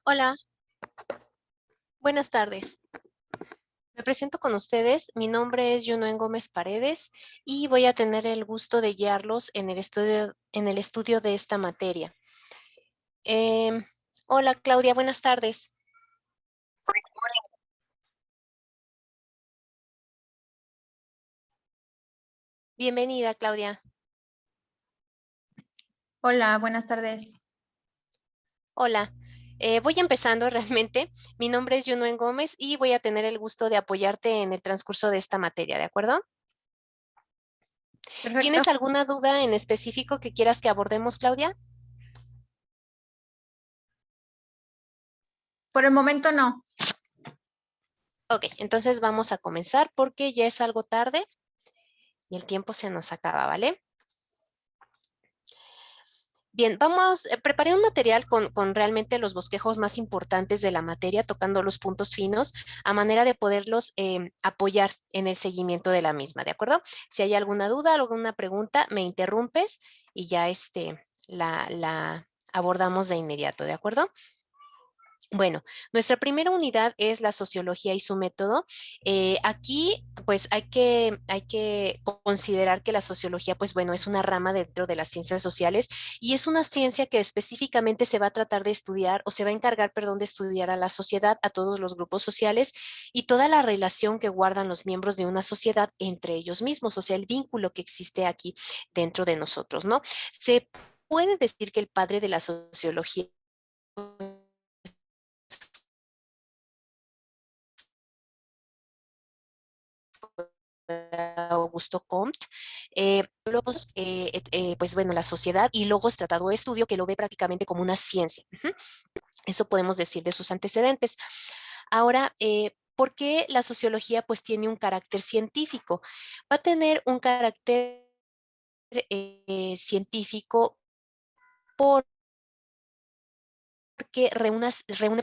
Hola, buenas tardes. Me presento con ustedes. Mi nombre es Yunuen Gómez Paredes y voy a tener el gusto de guiarlos en el estudio de esta materia. Em, Hola, Claudia, buenas tardes. Bienvenida, Claudia. Hola, buenas tardes. Hola. Voy empezando realmente. Mi nombre es Yunuen Gómez y voy a tener el gusto de apoyarte en el transcurso de esta materia, ¿de acuerdo? Perfecto. ¿Tienes alguna duda en específico que quieras que abordemos, Claudia? Por el momento no. Ok, entonces vamos a comenzar porque ya es algo tarde y el tiempo se nos acaba, ¿vale? Bien, preparé un material con realmente los bosquejos más importantes de la materia, tocando los puntos finos, a manera de poderlos apoyar en el seguimiento de la misma, ¿de acuerdo? Si hay alguna duda, alguna pregunta, me interrumpes y ya la abordamos de inmediato, ¿de acuerdo? Bueno, nuestra primera unidad es la sociología y su método. Aquí, pues, hay que considerar que la sociología, pues, bueno, es una rama dentro de las ciencias sociales y es una ciencia que específicamente se va a tratar de estudiar o se va a encargar, perdón, de estudiar a la sociedad, a todos los grupos sociales y toda la relación que guardan los miembros de una sociedad entre ellos mismos, o sea, el vínculo que existe aquí dentro de nosotros, ¿no? Se puede decir que el padre de la sociología Augusto Comte, pues bueno, la sociedad y Logos Tratado de Estudio, que lo ve prácticamente como una ciencia. Eso podemos decir de sus antecedentes. Ahora, ¿por qué la sociología pues tiene un carácter científico? Va a tener un carácter científico porque reúne,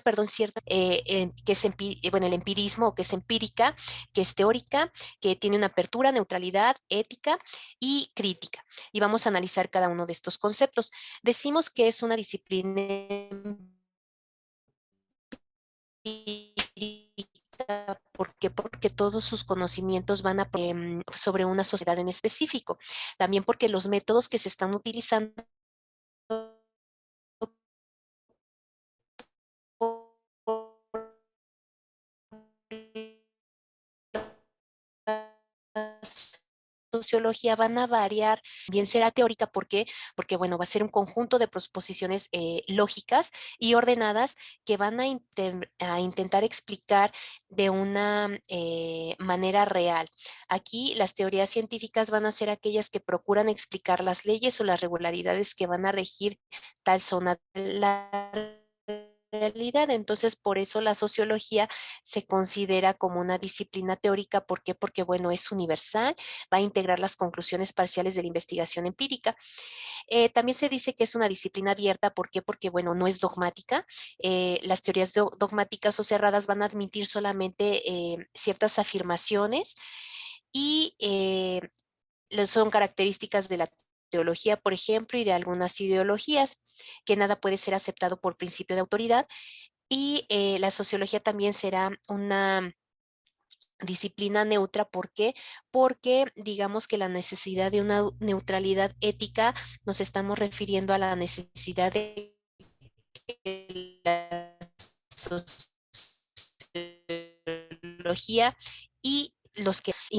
perdón, cierta, que es bueno, el empirismo, o que es empírica, que es teórica, que tiene una apertura, neutralidad, ética y crítica. Y vamos a analizar cada uno de estos conceptos. Decimos que es una disciplina empírica. ¿Por qué? Porque todos sus conocimientos van sobre una sociedad en específico. También porque los métodos que se están utilizando sociología van a variar, bien será teórica, ¿por qué? Porque, bueno, va a ser un conjunto de proposiciones lógicas y ordenadas que van a intentar explicar de una manera real. Aquí las teorías científicas van a ser aquellas que procuran explicar las leyes o las regularidades que van a regir tal zona de la realidad. Entonces, por eso la sociología se considera como una disciplina teórica. ¿Por qué? Porque, bueno, es universal, va a integrar las conclusiones parciales de la investigación empírica. También se dice que es una disciplina abierta. ¿Por qué? Porque, bueno, no es dogmática. Las teorías dogmáticas o cerradas van a admitir solamente ciertas afirmaciones y son características de la teología, por ejemplo, y de algunas ideologías, que nada puede ser aceptado por principio de autoridad. Y la sociología también será una disciplina neutra. ¿Por qué? Porque digamos que la necesidad de una neutralidad ética, nos estamos refiriendo a la necesidad de que la sociología y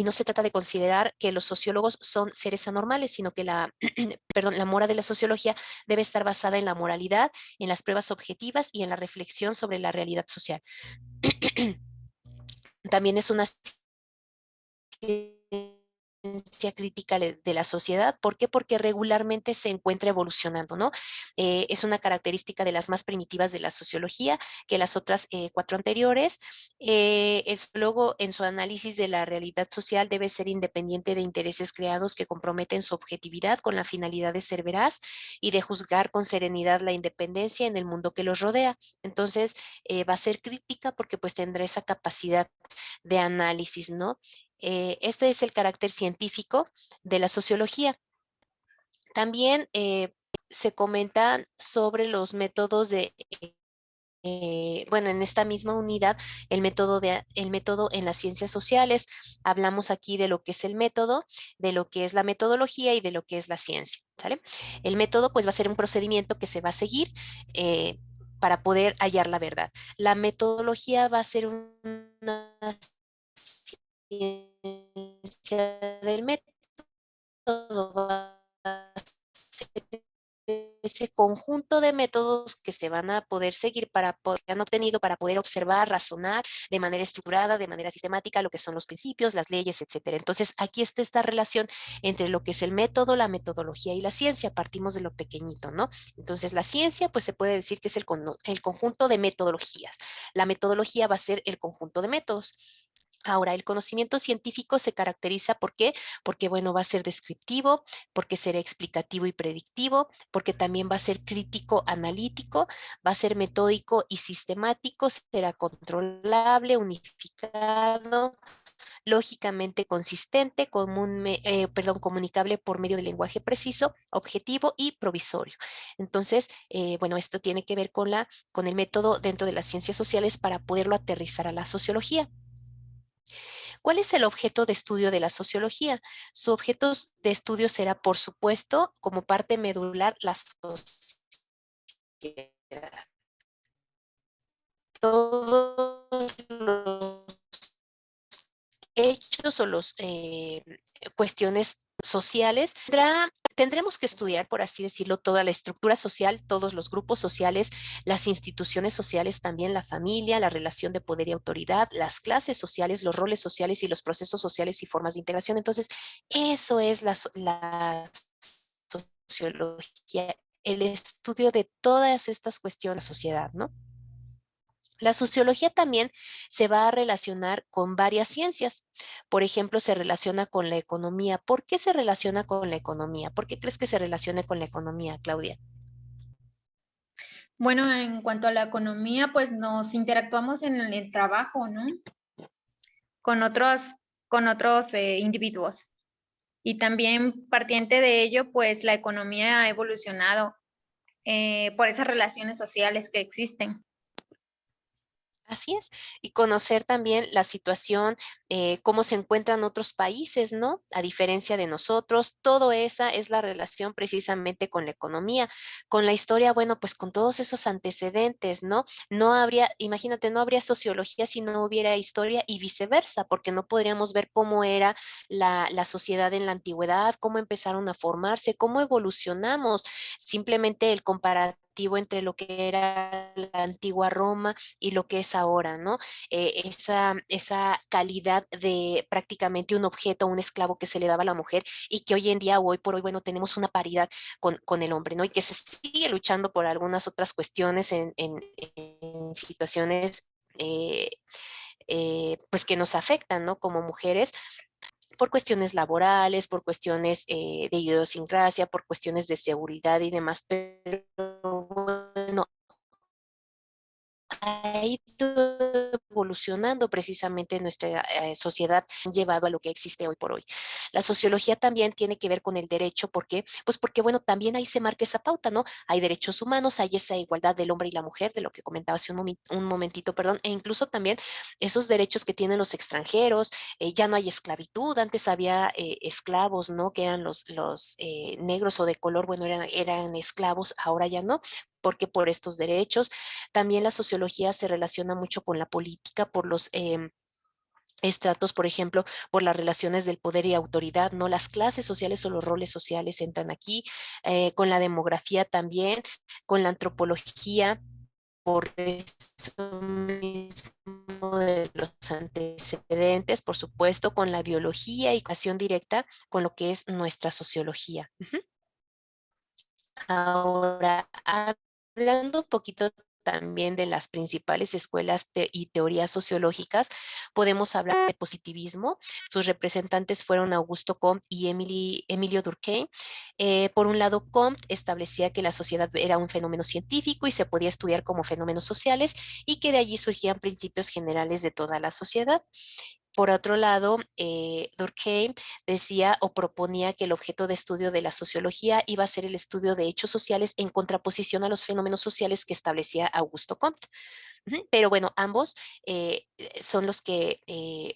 no se trata de considerar que los sociólogos son seres anormales, sino que perdón, la mora de la sociología debe estar basada en la moralidad, en las pruebas objetivas y en la reflexión sobre la realidad social. También es una ciencia crítica de la sociedad. ¿Por qué? Porque regularmente se encuentra evolucionando, ¿no? Es una característica de las más primitivas de la sociología, que las otras cuatro anteriores. El sociólogo en su análisis de la realidad social debe ser independiente de intereses creados que comprometen su objetividad con la finalidad de ser veraz y de juzgar con serenidad la independencia en el mundo que los rodea. Entonces, va a ser crítica porque pues tendrá esa capacidad de análisis, ¿no? Este es el carácter científico de la sociología. También se comentan sobre los métodos de bueno, en esta misma unidad, el método en las ciencias sociales. Hablamos aquí de lo que es el método, de lo que es la metodología y de lo que es la ciencia, ¿sale? El método, pues, va a ser un procedimiento que se va a seguir para poder hallar la verdad. La metodología va a ser una ciencia del método, va a ser ese conjunto de métodos que se van a poder seguir que han obtenido para poder observar, razonar de manera estructurada, de manera sistemática, lo que son los principios, las leyes, etcétera. Entonces, aquí está esta relación entre lo que es el método, la metodología y la ciencia. Partimos de lo pequeñito, ¿no? Entonces, la ciencia, pues se puede decir que es el conjunto de metodologías. La metodología va a ser el conjunto de métodos. Ahora, el conocimiento científico se caracteriza ¿por qué? Porque, bueno, va a ser descriptivo, porque será explicativo y predictivo, porque también va a ser crítico, analítico, va a ser metódico y sistemático, será controlable, unificado, lógicamente consistente, comunicable por medio del lenguaje preciso, objetivo y provisorio. Entonces, bueno, esto tiene que ver con el método dentro de las ciencias sociales para poderlo aterrizar a la sociología. ¿Cuál es el objeto de estudio de la sociología? Su objeto de estudio será, por supuesto, como parte medular, la sociedad. Todos los hechos o las cuestiones sociales, tendremos que estudiar, por así decirlo, toda la estructura social, todos los grupos sociales, las instituciones sociales, también la familia, la relación de poder y autoridad, las clases sociales, los roles sociales y los procesos sociales y formas de integración. Entonces, eso es la sociología, el estudio de todas estas cuestiones de la sociedad, ¿no? La sociología también se va a relacionar con varias ciencias. Por ejemplo, se relaciona con la economía. ¿Por qué se relaciona con la economía? ¿Por qué crees que se relacione con la economía, Claudia? Bueno, en cuanto a la economía, pues nos interactuamos en el trabajo, ¿no? Con otros, con otros individuos. Y también partiente de ello, pues la economía ha evolucionado por esas relaciones sociales que existen. Así es, y conocer también la situación, cómo se encuentran otros países, ¿no? A diferencia de nosotros, todo esa es la relación precisamente con la economía, con la historia, bueno, pues con todos esos antecedentes, ¿no? No habría, imagínate, no habría sociología si no hubiera historia y viceversa, porque no podríamos ver cómo era la sociedad en la antigüedad, cómo empezaron a formarse, cómo evolucionamos, simplemente el comparativo entre lo que era la antigua Roma y lo que es ahora, ¿no? Esa calidad de prácticamente un objeto, un esclavo que se le daba a la mujer y que hoy en día, o hoy por hoy, bueno, tenemos una paridad con el hombre, ¿no? Y que se sigue luchando por algunas otras cuestiones en situaciones pues que nos afectan, ¿no? Como mujeres, por cuestiones laborales, por cuestiones de idiosincrasia, por cuestiones de seguridad y demás, pero bueno, ha ido evolucionando precisamente nuestra sociedad, llevado a lo que existe hoy por hoy. La sociología también tiene que ver con el derecho, ¿por qué? Pues porque, bueno, también ahí se marca esa pauta, ¿no? Hay derechos humanos, hay esa igualdad del hombre y la mujer, de lo que comentaba hace un momentito, perdón, e incluso también esos derechos que tienen los extranjeros, ya no hay esclavitud, antes había esclavos, ¿no? Que eran los negros o de color, bueno, eran esclavos, ahora ya no, porque por estos derechos. También la sociología se relaciona mucho con la política, por los estratos, por ejemplo, por las relaciones del poder y autoridad, ¿no? Las clases sociales o los roles sociales entran aquí, con la demografía también, con la antropología, por eso mismo de los antecedentes, por supuesto, con la biología y ecuación directa con lo que es nuestra sociología. Ujú. Ahora, hablando un poquito también de las principales escuelas y teorías sociológicas, podemos hablar de positivismo. Sus representantes fueron Augusto Comte y Emilio Durkheim. Por un lado, Comte establecía que la sociedad era un fenómeno científico y se podía estudiar como fenómenos sociales y que de allí surgían principios generales de toda la sociedad. Por otro lado, Durkheim decía o proponía que el objeto de estudio de la sociología iba a ser el estudio de hechos sociales en contraposición a los fenómenos sociales que establecía Augusto Comte. Pero bueno, ambos son los que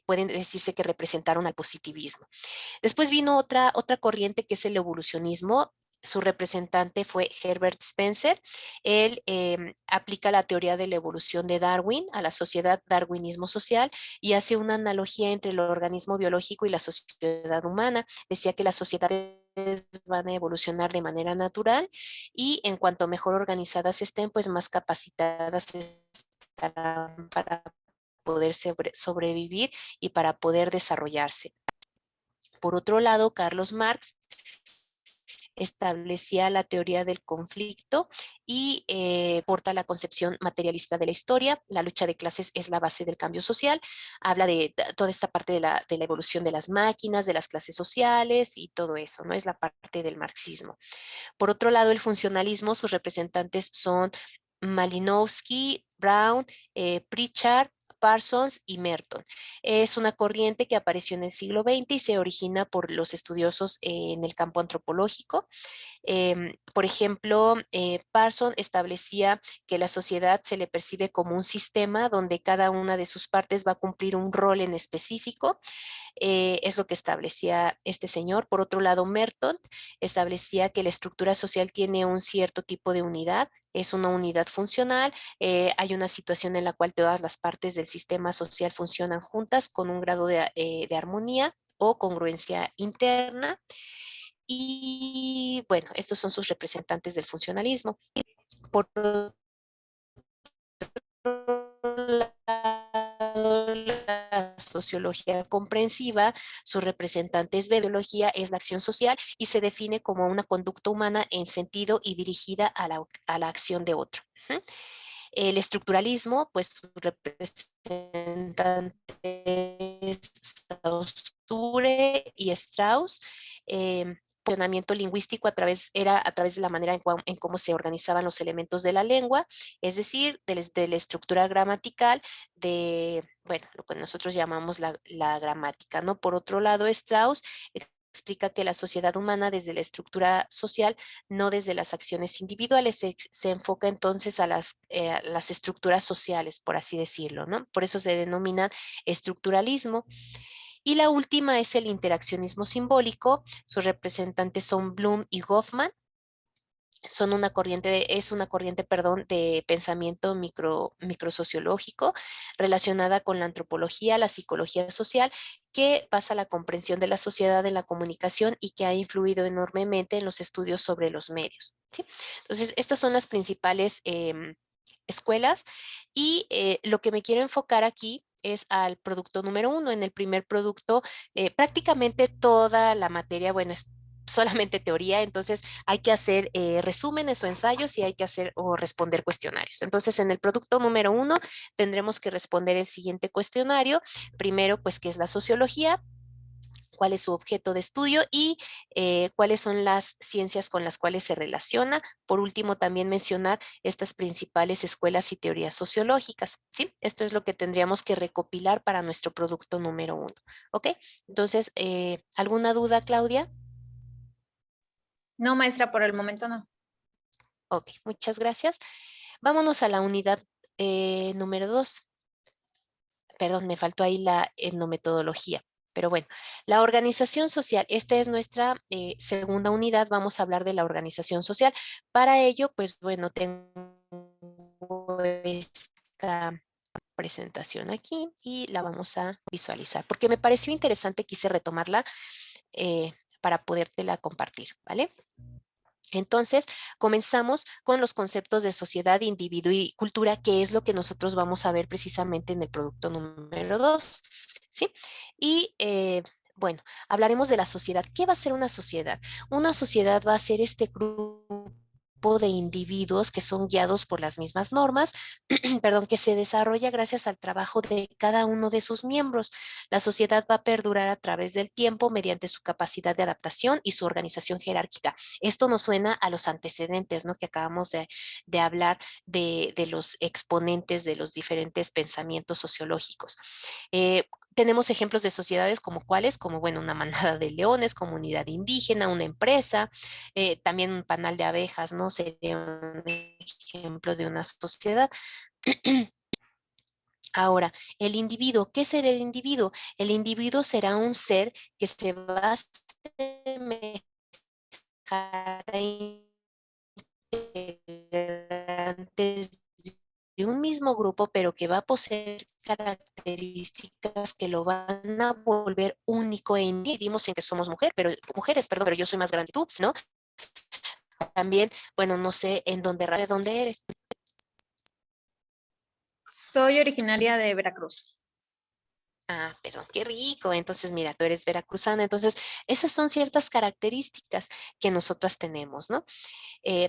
pueden decirse que representaron al positivismo. Después vino otra corriente que es el evolucionismo. Su representante fue Herbert Spencer. Él aplica la teoría de la evolución de Darwin a la sociedad, darwinismo social, y hace una analogía entre el organismo biológico y la sociedad humana. Decía que las sociedades van a evolucionar de manera natural y en cuanto mejor organizadas estén, pues más capacitadas estarán para poder sobrevivir y para poder desarrollarse. Por otro lado, Carlos Marx establecía la teoría del conflicto y porta la concepción materialista de la historia. La lucha de clases es la base del cambio social. Habla de toda esta parte de la evolución de las máquinas, de las clases sociales y todo eso, ¿no? Es la parte del marxismo. Por otro lado, el funcionalismo, sus representantes son Malinowski, Brown, Pritchard, Parsons y Merton. Es una corriente que apareció en el siglo XX y se origina por los estudiosos en el campo antropológico. Por ejemplo, Parsons establecía que la sociedad se le percibe como un sistema donde cada una de sus partes va a cumplir un rol en específico. Es lo que establecía este señor. Por otro lado, Merton establecía que la estructura social tiene un cierto tipo de unidad, es una unidad funcional, hay una situación en la cual todas las partes del sistema social funcionan juntas con un grado de armonía o congruencia interna. Y bueno, estos son sus representantes del funcionalismo. Por otro lado, la sociología comprensiva, su representante es biología, es la acción social y se define como una conducta humana en sentido y dirigida a la acción de otro. El estructuralismo, pues su representante es Saussure y Strauss. Funcionamiento lingüístico era a través de la manera en cómo se organizaban los elementos de la lengua, es decir, de la estructura gramatical, de, bueno, lo que nosotros llamamos la gramática, ¿no? Por otro lado, Strauss explica que la sociedad humana desde la estructura social, no desde las acciones individuales, se enfoca entonces a las estructuras sociales, por así decirlo, ¿no? Por eso se denomina estructuralismo. Y la última es el interaccionismo simbólico. Sus representantes son Bloom y Goffman. Son una corriente, es una corriente, perdón, de pensamiento microsociológico relacionada con la antropología, la psicología social, que basa la comprensión de la sociedad en la comunicación y que ha influido enormemente en los estudios sobre los medios, ¿sí? Entonces, estas son las principales escuelas y lo que me quiero enfocar aquí es al producto número 1. En el primer producto, prácticamente toda la materia, bueno, es solamente teoría, entonces hay que hacer resúmenes o ensayos y hay que hacer o responder cuestionarios. Entonces, en el producto número 1 tendremos que responder el siguiente cuestionario. Primero, pues, ¿qué es la sociología? ¿Cuál es su objeto de estudio y cuáles son las ciencias con las cuales se relaciona? Por último, también mencionar estas principales escuelas y teorías sociológicas, ¿sí? Esto es lo que tendríamos que recopilar para nuestro producto número 1, ¿ok? Entonces, ¿alguna duda, Claudia? No, maestra, por el momento no. Ok, muchas gracias. Vámonos a la unidad número 2. Perdón, me faltó ahí la etnometodología. Pero bueno, la organización social, esta es nuestra segunda unidad, vamos a hablar de la organización social. Para ello, pues bueno, tengo esta presentación aquí y la vamos a visualizar, porque me pareció interesante, quise retomarla para podértela compartir, ¿vale? Entonces, comenzamos con los conceptos de sociedad, individuo y cultura, que es lo que nosotros vamos a ver precisamente en el producto número 2, ¿sí? Y bueno, hablaremos de la sociedad. ¿Qué va a ser una sociedad? Una sociedad va a ser este grupo de individuos que son guiados por las mismas normas, perdón, que se desarrolla gracias al trabajo de cada uno de sus miembros. La sociedad va a perdurar a través del tiempo mediante su capacidad de adaptación y su organización jerárquica. Esto nos suena a los antecedentes, ¿no? Que acabamos de hablar de los exponentes de los diferentes pensamientos sociológicos. tenemos ejemplos de sociedades como cuáles, como bueno, una manada de leones, comunidad indígena, una empresa, también un panal de abejas, ¿no? Sería un ejemplo de una sociedad. Ahora, el individuo, ¿qué será el individuo? El individuo será un ser que se va a asemejar a integrantes de un mismo grupo, pero que va a poseer características que lo van a volver único e individuos en que somos mujeres, perdón, pero yo soy más grande que tú, ¿no? También, bueno, no sé de dónde eres. Soy originaria de Veracruz. Ah, perdón, qué rico. Entonces, mira, tú eres veracruzana. Entonces, esas son ciertas características que nosotras tenemos, ¿no?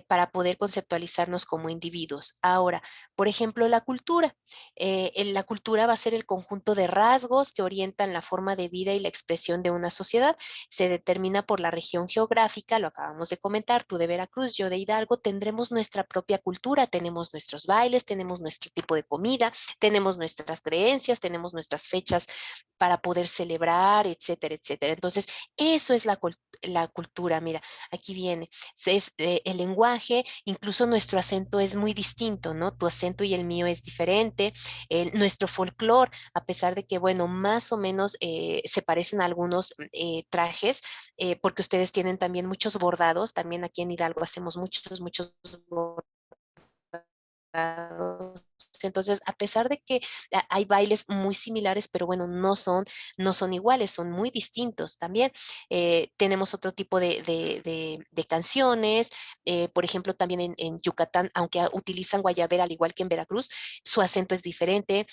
Para poder conceptualizarnos como individuos. Ahora, por ejemplo, la cultura. La cultura va a ser el conjunto de rasgos que orientan la forma de vida y la expresión de una sociedad. Se determina por la región geográfica, lo acabamos de comentar, tú de Veracruz, yo de Hidalgo, tendremos nuestra propia cultura, tenemos nuestros bailes, tenemos nuestro tipo de comida, tenemos nuestras creencias, tenemos nuestras fechas para poder celebrar, etcétera, etcétera. Entonces, eso es la cultura. Mira, aquí viene es el lenguaje, incluso nuestro acento es muy distinto, ¿no? Tu acento y el mío es diferente. Nuestro folclore, a pesar de que, bueno, más o menos se parecen a algunos trajes, porque ustedes tienen también muchos bordados, también aquí en Hidalgo hacemos muchos bordados. Entonces, a pesar de que hay bailes muy similares, pero bueno, no son iguales, son muy distintos también. Tenemos otro tipo de canciones, por ejemplo, también en Yucatán, aunque utilizan guayabera al igual que en Veracruz, su acento es diferente,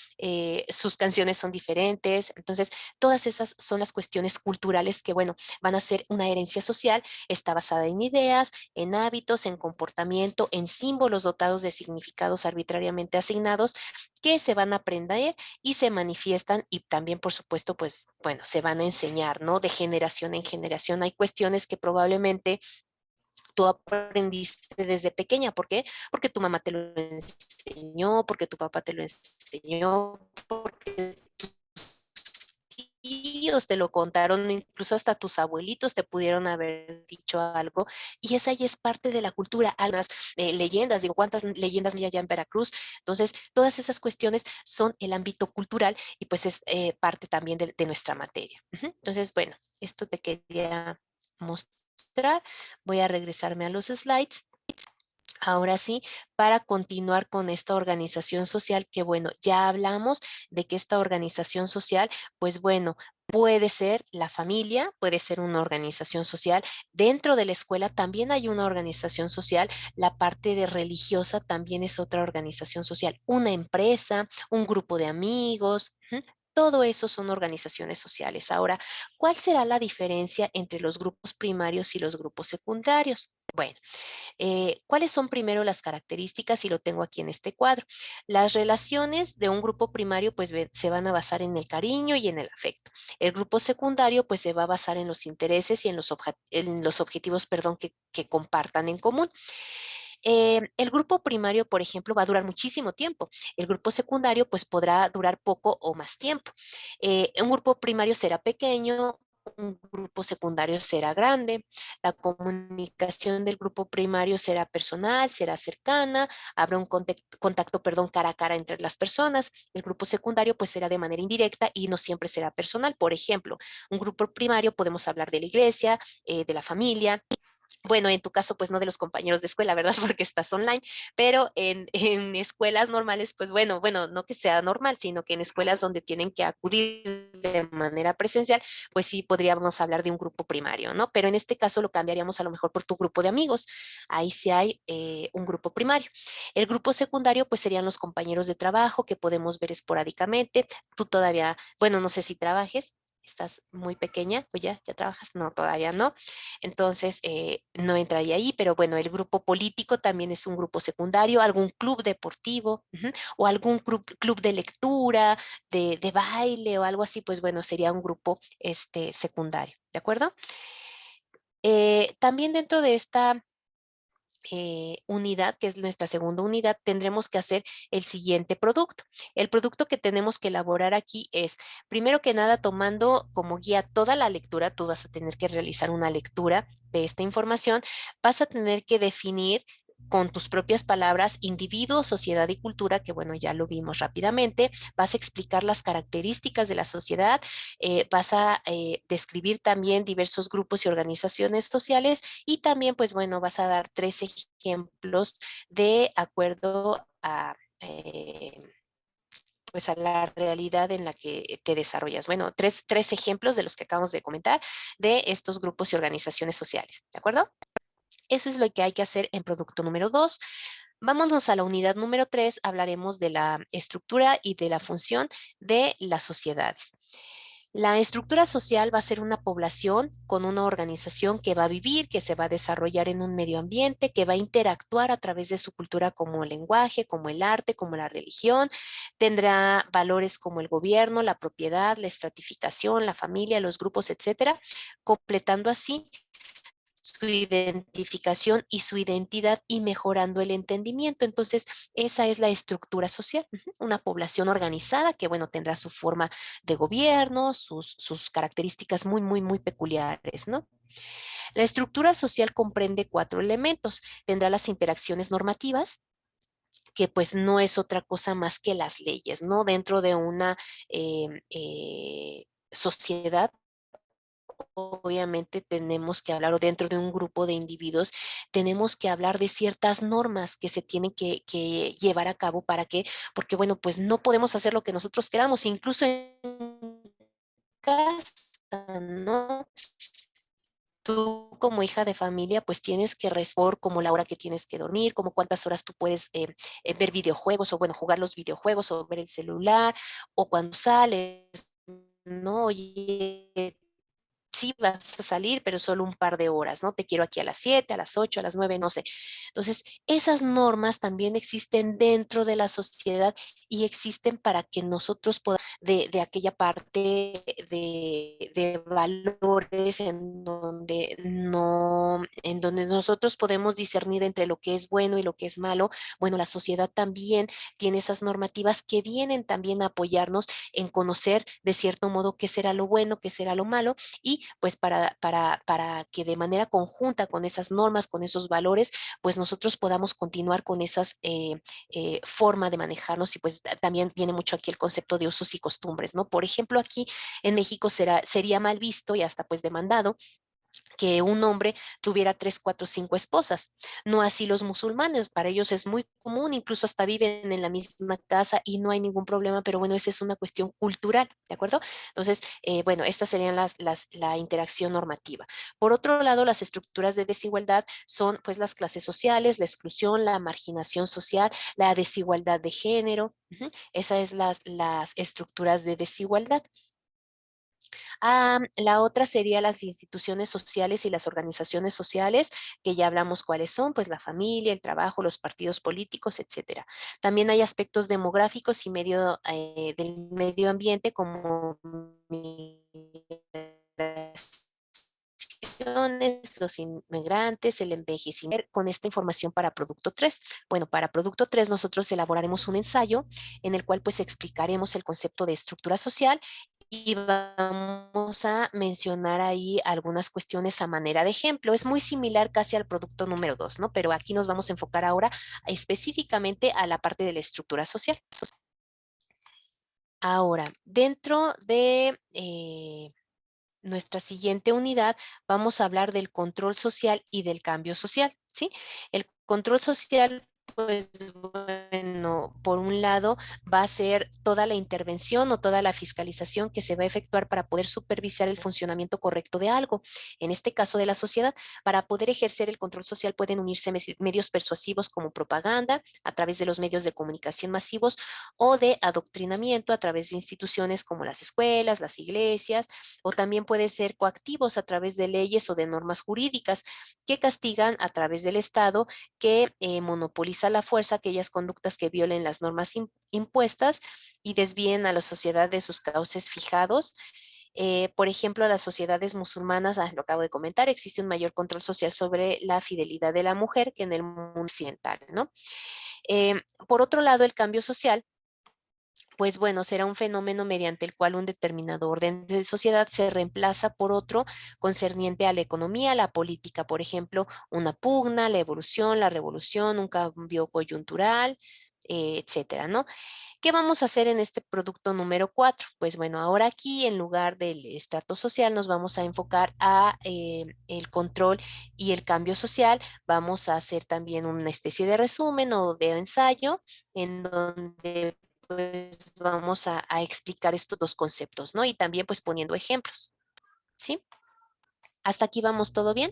sus canciones son diferentes. Entonces, todas esas son las cuestiones culturales que, bueno, van a ser una herencia social, está basada en ideas, en hábitos, en comportamiento, en símbolos dotados de significados arbitrariamente asignados que se van a aprender y se manifiestan y también, por supuesto, pues, bueno, se van a enseñar, ¿no? De generación en generación. Hay cuestiones que probablemente tú aprendiste desde pequeña. ¿Por qué? Porque tu mamá te lo enseñó, porque tu papá te lo enseñó, porque tíos te lo contaron, incluso hasta tus abuelitos te pudieron haber dicho algo, y esa ya es parte de la cultura. Algunas leyendas, digo, ¿cuántas leyendas hay allá en Veracruz? Entonces, todas esas cuestiones son el ámbito cultural y pues es parte también de nuestra materia. Entonces, bueno, esto te quería mostrar. Voy a regresarme a los slides. Ahora sí, para continuar con esta organización social, que bueno, ya hablamos de que esta organización social, pues bueno, puede ser la familia, puede ser una organización social. Dentro de la escuela también hay una organización social. La parte de religiosa también es otra organización social. Una empresa, un grupo de amigos. Todo eso son organizaciones sociales. Ahora, ¿cuál será la diferencia entre los grupos primarios y los grupos secundarios? Bueno, ¿cuáles son primero las características? Y lo tengo aquí en este cuadro. Las relaciones de un grupo primario pues se van a basar en el cariño y en el afecto. El grupo secundario pues se va a basar en los intereses y en los objetivos, perdón, que compartan en común. El grupo primario, por ejemplo, va a durar muchísimo tiempo. El grupo secundario, pues podrá durar poco o más tiempo. Un grupo primario será pequeño, un grupo secundario será grande. La comunicación del grupo primario será personal, será cercana, habrá un contacto, perdón, cara a cara entre las personas. El grupo secundario, pues será de manera indirecta y no siempre será personal. Por ejemplo, un grupo primario podemos hablar de la iglesia, de la familia. Bueno, en tu caso, pues no de los compañeros de escuela, ¿verdad? Porque estás online, pero en escuelas normales, pues bueno, no que sea normal, sino que en escuelas donde tienen que acudir de manera presencial, pues sí podríamos hablar de un grupo primario, ¿no? Pero en este caso lo cambiaríamos a lo mejor por tu grupo de amigos. Ahí sí hay un grupo primario. El grupo secundario, pues serían los compañeros de trabajo que podemos ver esporádicamente. Tú todavía, bueno, no sé si trabajes. ¿Estás muy pequeña o ya trabajas? No, todavía no. Entonces, no entraría ahí, pero bueno, el grupo político también es un grupo secundario, algún club deportivo, o algún club de lectura, de baile o algo así, pues bueno, sería un grupo secundario, ¿de acuerdo? También dentro de esta unidad, que es nuestra segunda unidad, tendremos que hacer el siguiente producto. El producto que tenemos que elaborar aquí es, primero que nada, tomando como guía toda la lectura, tú vas a tener que realizar una lectura de esta información, vas a tener que definir con tus propias palabras, individuo, sociedad y cultura, que bueno, ya lo vimos rápidamente, vas a explicar las características de la sociedad, vas a describir también diversos grupos y organizaciones sociales y también, pues bueno, vas a dar tres ejemplos de acuerdo a, pues a la realidad en la que te desarrollas. Bueno, tres ejemplos de los que acabamos de comentar de estos grupos y organizaciones sociales, ¿de acuerdo? Eso es lo que hay que hacer en producto número 2. Vámonos a la unidad número 3. Hablaremos de la estructura y de la función de las sociedades. La estructura social va a ser una población con una organización que va a vivir, que se va a desarrollar en un medio ambiente, que va a interactuar a través de su cultura como el lenguaje, como el arte, como la religión. Tendrá valores como el gobierno, la propiedad, la estratificación, la familia, los grupos, etcétera, completando así su identificación y su identidad y mejorando el entendimiento. Entonces, esa es la estructura social, una población organizada que, bueno, tendrá su forma de gobierno, sus características muy, muy, muy peculiares, ¿no? La estructura social comprende cuatro elementos. Tendrá las interacciones normativas, que pues no es otra cosa más que las leyes, ¿no? Dentro de una sociedad obviamente tenemos que hablar, o dentro de un grupo de individuos, tenemos que hablar de ciertas normas que se tienen que llevar a cabo. ¿Para qué? Porque, bueno, pues no podemos hacer lo que nosotros queramos, incluso en casa, ¿no? Tú como hija de familia, pues tienes que responder como la hora que tienes que dormir, como cuántas horas tú puedes ver videojuegos, o bueno, jugar los videojuegos, o ver el celular, o cuando sales, ¿no? Oye, sí vas a salir, pero solo un par de horas, ¿no? Te quiero aquí a las 7, a las 8, a las 9, no sé. Entonces, esas normas también existen dentro de la sociedad y existen para que nosotros podamos, de aquella parte de valores en donde no, en donde nosotros podemos discernir entre lo que es bueno y lo que es malo. Bueno, la sociedad también tiene esas normativas que vienen también a apoyarnos en conocer de cierto modo qué será lo bueno, qué será lo malo, y pues para que de manera conjunta con esas normas, con esos valores, pues nosotros podamos continuar con esas forma de manejarnos. Y pues también viene mucho aquí el concepto de usos y costumbres, ¿no? Por ejemplo, aquí en México sería mal visto y hasta pues demandado que un hombre tuviera 3, 4, 5 esposas. No así los musulmanes, para ellos es muy común, incluso hasta viven en la misma casa y no hay ningún problema, pero bueno, esa es una cuestión cultural, ¿de acuerdo? Entonces, bueno, estas serían la interacción normativa. Por otro lado, las estructuras de desigualdad son pues las clases sociales, la exclusión, la marginación social, la desigualdad de género. Esas es las estructuras de desigualdad. La otra sería las instituciones sociales y las organizaciones sociales, que ya hablamos cuáles son, pues la familia, el trabajo, los partidos políticos, etcétera. También hay aspectos demográficos y del medio ambiente como los inmigrantes, el envejecimiento, con esta información para producto 3. Bueno, para producto 3 nosotros elaboraremos un ensayo en el cual pues explicaremos el concepto de estructura social y vamos a mencionar ahí algunas cuestiones a manera de ejemplo. Es muy similar casi al producto número 2, ¿no? Pero aquí nos vamos a enfocar ahora específicamente a la parte de la estructura social. Ahora, dentro de nuestra siguiente unidad, vamos a hablar del control social y del cambio social, ¿sí? El control social, pues bueno, por un lado va a ser toda la intervención o toda la fiscalización que se va a efectuar para poder supervisar el funcionamiento correcto de algo, en este caso de la sociedad. Para poder ejercer el control social pueden unirse medios persuasivos como propaganda a través de los medios de comunicación masivos o de adoctrinamiento a través de instituciones como las escuelas, las iglesias, o también puede ser coactivos a través de leyes o de normas jurídicas que castigan a través del Estado, que monopoliza la fuerza aquellas conductas que violen las normas impuestas y desvíen a la sociedad de sus cauces fijados. Por ejemplo, las sociedades musulmanas, lo acabo de comentar, existe un mayor control social sobre la fidelidad de la mujer que en el mundo occidental, ¿no? Por otro lado, el cambio social, pues bueno, será un fenómeno mediante el cual un determinado orden de sociedad se reemplaza por otro concerniente a la economía, la política, por ejemplo, una pugna, la evolución, la revolución, un cambio coyuntural, etcétera, ¿no? ¿Qué vamos a hacer en este producto número 4? Pues bueno, ahora aquí en lugar del estrato social nos vamos a enfocar a el control y el cambio social. Vamos a hacer también una especie de resumen o de ensayo en donde pues vamos a explicar estos dos conceptos, ¿no? Y también pues poniendo ejemplos, ¿sí? ¿Hasta aquí vamos todo bien?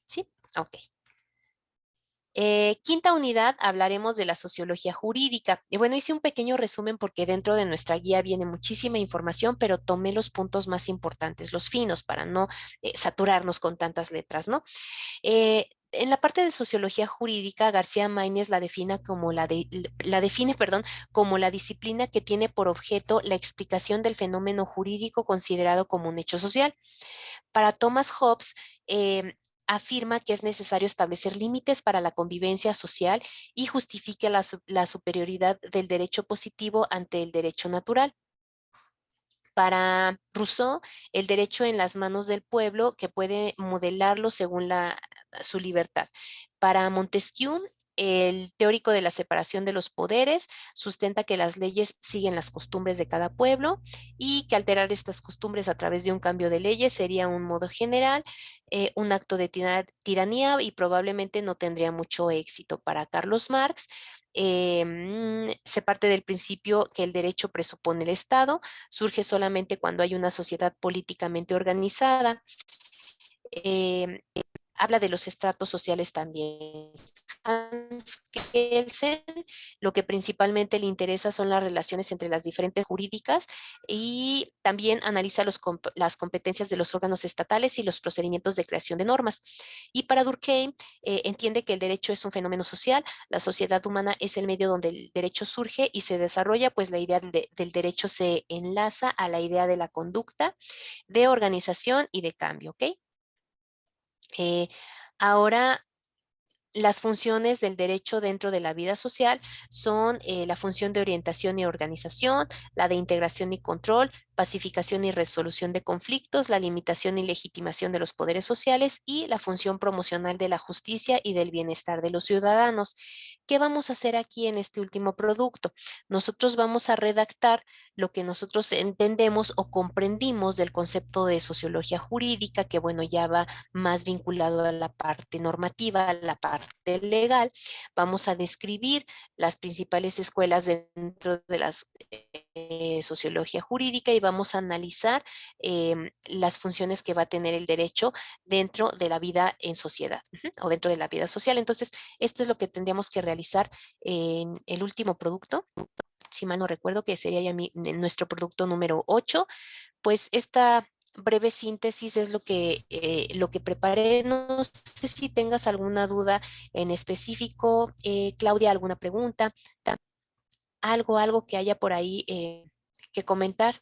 ¿Sí? Ok. Quinta unidad, hablaremos de la sociología jurídica. Y bueno, hice un pequeño resumen porque dentro de nuestra guía viene muchísima información, pero tomé los puntos más importantes, los finos, para no saturarnos con tantas letras, ¿no? En la parte de sociología jurídica, García Maínez la define, perdón, como la disciplina que tiene por objeto la explicación del fenómeno jurídico considerado como un hecho social. Para Thomas Hobbes, afirma que es necesario establecer límites para la convivencia social y justifica la superioridad del derecho positivo ante el derecho natural. Para Rousseau, el derecho en las manos del pueblo que puede modelarlo según su libertad. Para Montesquieu, el teórico de la separación de los poderes, sustenta que las leyes siguen las costumbres de cada pueblo y que alterar estas costumbres a través de un cambio de leyes sería un modo general, un acto de tiranía y probablemente no tendría mucho éxito. Para Carlos Marx, se parte del principio que el derecho presupone el Estado, surge solamente cuando hay una sociedad políticamente organizada. Eh, Habla de los estratos sociales también. Hans Kelsen, lo que principalmente le interesa son las relaciones entre las diferentes jurídicas y también analiza las competencias de los órganos estatales y los procedimientos de creación de normas. Y para Durkheim, entiende que el derecho es un fenómeno social, la sociedad humana es el medio donde el derecho surge y se desarrolla, pues la idea del derecho se enlaza a la idea de la conducta, de organización y de cambio, ¿ok? Eh, Ahora, las funciones del derecho dentro de la vida social son la función de orientación y organización, la de integración y control, pacificación y resolución de conflictos, la limitación y legitimación de los poderes sociales y la función promocional de la justicia y del bienestar de los ciudadanos. ¿Qué vamos a hacer aquí en este último producto? Nosotros vamos a redactar lo que nosotros entendemos o comprendimos del concepto de sociología jurídica, que bueno, ya va más vinculado a la parte normativa, a la parte legal. Vamos a describir las principales escuelas dentro de la sociología jurídica y vamos a analizar las funciones que va a tener el derecho dentro de la vida en sociedad o dentro de la vida social. Entonces, esto es lo que tendríamos que realizar en el último producto, si mal no recuerdo, que sería ya nuestro producto número 8. Pues esta breve síntesis es lo que preparé. No sé si tengas alguna duda en específico, Claudia, alguna pregunta, algo que haya por ahí que comentar.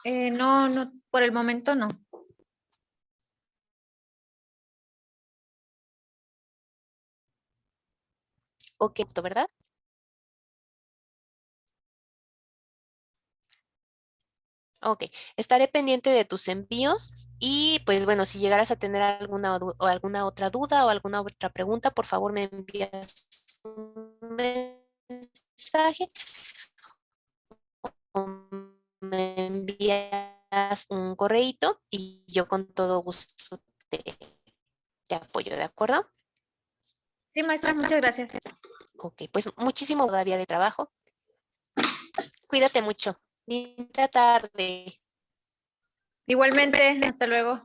No, no, por el momento no. Ok, ¿verdad? Ok, estaré pendiente de tus envíos y pues bueno, si llegaras a tener o alguna otra duda o alguna otra pregunta, por favor me envías un mensaje o me envías un correíto y yo con todo gusto te apoyo, ¿de acuerdo? Sí, maestra, muchas gracias. Ok, pues muchísimo todavía de trabajo. Cuídate mucho. Linda tarde. Igualmente, hasta luego.